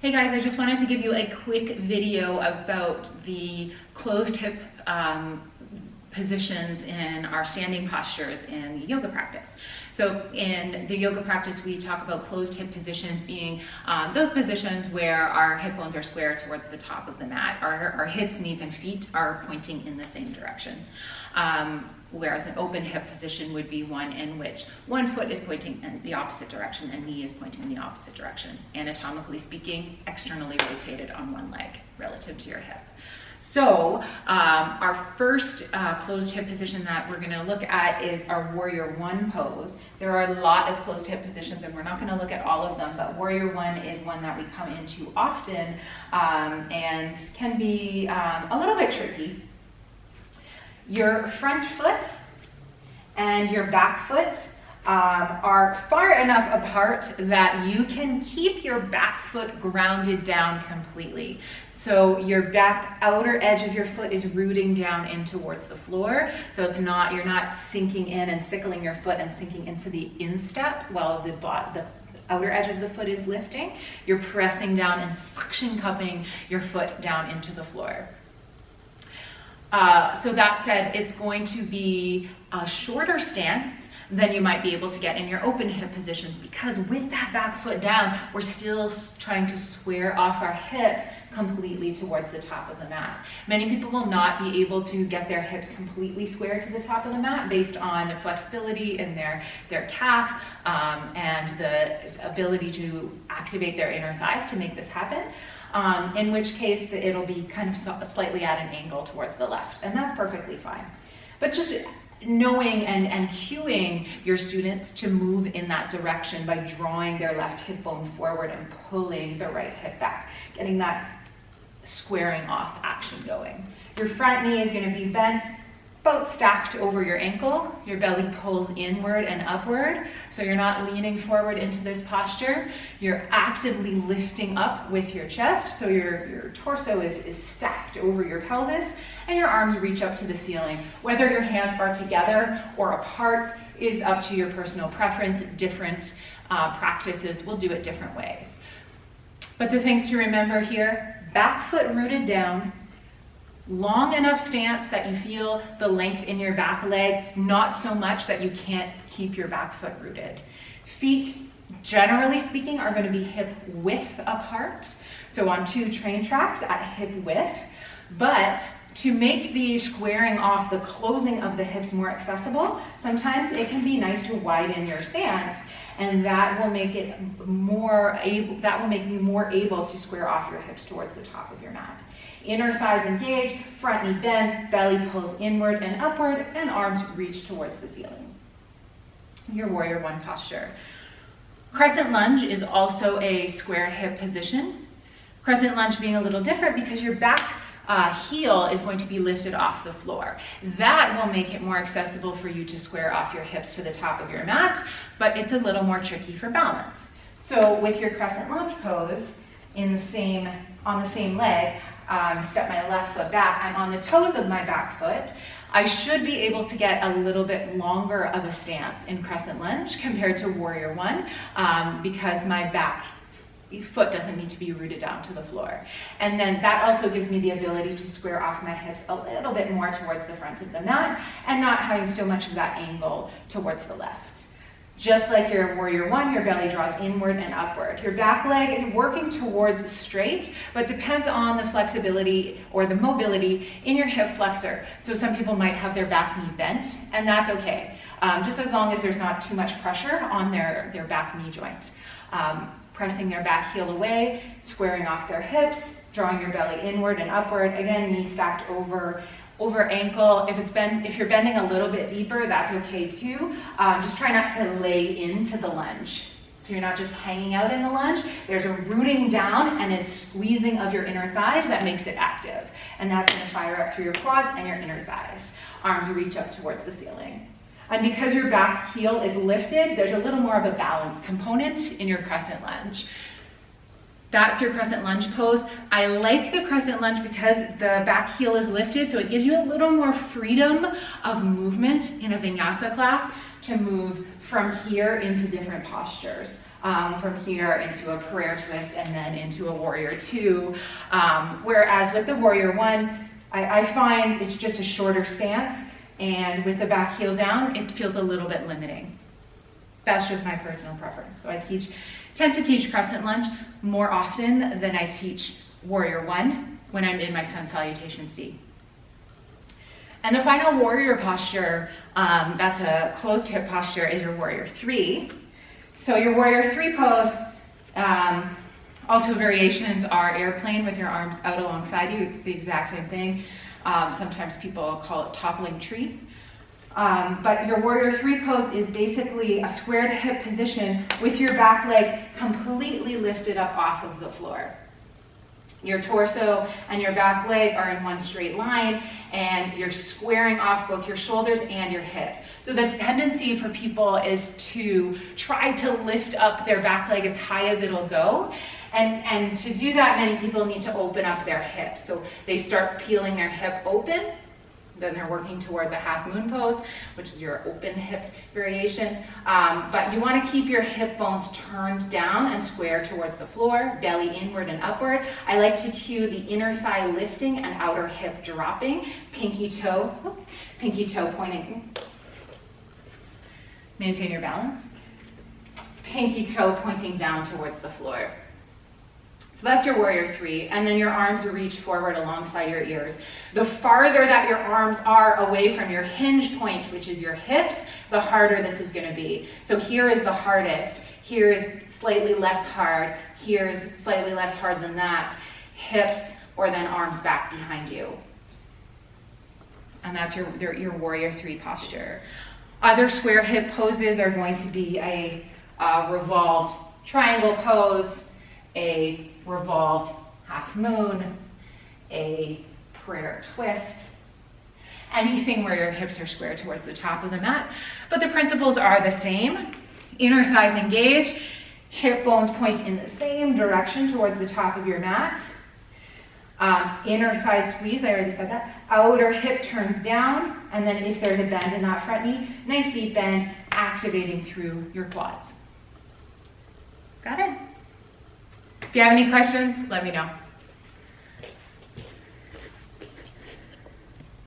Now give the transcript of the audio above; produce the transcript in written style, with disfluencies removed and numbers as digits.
Hey guys, I just wanted to give you a quick video about the closed hip positions in our standing postures in yoga practice. So in the yoga practice, we talk about closed hip positions being those positions where our hip bones are square towards the top of the mat. Our hips, knees, and feet are pointing in the same direction. Whereas an open hip position would be one in which one foot is pointing in the opposite direction and knee is pointing in the opposite direction. Anatomically speaking, externally rotated on one leg relative to your hip. So our first closed hip position that we're going to look at is our Warrior One pose. There are a lot of closed hip positions and we're not going to look at all of them, but Warrior One is one that we come into often and can be a little bit tricky. Your front foot and your back foot are far enough apart that you can keep your back foot grounded down completely. So your back outer edge of your foot is rooting down in towards the floor. So it's not, you're not sinking in and sickling your foot and sinking into the instep while the outer edge of the foot is lifting. You're pressing down and suction cupping your foot down into the floor. So that said, it's going to be a shorter stance than you might be able to get in your open hip positions, because with that back foot down, we're still trying to square off our hips completely towards the top of the mat. Many people will not be able to get their hips completely square to the top of the mat based on the flexibility in their calf and the ability to activate their inner thighs to make this happen. In which case it'll be kind of slightly at an angle towards the left, and that's perfectly fine. But just knowing and cueing your students to move in that direction by drawing their left hip bone forward and pulling the right hip back, getting that squaring off action going. Your front knee is going to be bent, about stacked over your ankle. Your belly pulls inward and upward, so you're not leaning forward into this posture. You're actively lifting up with your chest, so your torso is stacked over your pelvis, and your arms reach up to the ceiling. Whether your hands are together or apart is up to your personal preference. Different practices will do it different ways. But the things to remember here: back foot rooted down, long enough stance that you feel the length in your back leg, not so much that you can't keep your back foot rooted. Feet, generally speaking, are going to be hip width apart, so on two train tracks at hip width. But to make the squaring off, the closing of the hips more accessible, sometimes it can be nice to widen your stance, and that will make it more able, that will make you more able to square off your hips towards the top of your mat. Inner thighs engage, front knee bends, belly pulls inward and upward, and arms reach towards the ceiling. Your Warrior One posture. Crescent lunge is also a square hip position. Crescent lunge being a little different because your back heel is going to be lifted off the floor. That will make it more accessible for you to square off your hips to the top of your mat, but it's a little more tricky for balance. So with your crescent lunge pose, on the same leg, step my left foot back, I'm on the toes of my back foot. I should be able to get a little bit longer of a stance in crescent lunge compared to Warrior One because my back foot doesn't need to be rooted down to the floor. And then that also gives me the ability to square off my hips a little bit more towards the front of the mat and not having so much of that angle towards the left. Just like your Warrior One, your belly draws inward and upward. Your back leg is working towards straight, but depends on the flexibility or the mobility in your hip flexor. So some people might have their back knee bent, and that's okay, just as long as there's not too much pressure on their back knee joint. Pressing their back heel away, squaring off their hips, drawing your belly inward and upward. Again, knee stacked over ankle. If you're bending a little bit deeper, that's okay too. Just try not to lay into the lunge. So you're not just hanging out in the lunge. There's a rooting down and a squeezing of your inner thighs that makes it active. And that's going to fire up through your quads and your inner thighs. Arms reach up towards the ceiling. And because your back heel is lifted, there's a little more of a balance component in your crescent lunge. That's your crescent lunge pose. I like the crescent lunge because the back heel is lifted, so it gives you a little more freedom of movement in a vinyasa class to move from here into different postures. from here into a prayer twist and then into a warrior two. Whereas with the warrior one, I find it's just a shorter stance, and with the back heel down, it feels a little bit limiting. That's just my personal preference. So I tend to teach crescent lunge more often than I teach warrior one when I'm in my sun salutation C. And the final warrior posture, that's a closed hip posture, is your warrior three. So your warrior three pose, also variations are airplane with your arms out alongside you. It's the exact same thing. Sometimes people call it toppling tree. But your warrior three pose is basically a square to hip position with your back leg completely lifted up off of the floor. Your torso and your back leg are in one straight line, and you're squaring off both your shoulders and your hips. So the tendency for people is to try to lift up their back leg as high as it'll go. And to do that, many people need to open up their hips. So they start peeling their hip open. Then they're working towards a half moon pose, which is your open hip variation. But you want to keep your hip bones turned down and square towards the floor, belly inward and upward. I like to cue the inner thigh lifting and outer hip dropping, pinky toe pointing. Maintain your balance. Pinky toe pointing down towards the floor. So that's your warrior three, and then your arms reach forward alongside your ears. The farther that your arms are away from your hinge point, which is your hips, the harder this is going to be. So here is the hardest, here is slightly less hard, here is slightly less hard than that. Hips or then arms back behind you. And that's your warrior three posture. Other square hip poses are going to be a revolved triangle pose, a revolved half moon, a prayer twist, anything where your hips are square towards the top of the mat. But the principles are the same. Inner thighs engage, hip bones point in the same direction towards the top of your mat. Inner thigh squeeze, I already said that. Outer hip turns down, and then if there's a bend in that front knee, nice deep bend, activating through your quads. Got it? If you have any questions, let me know.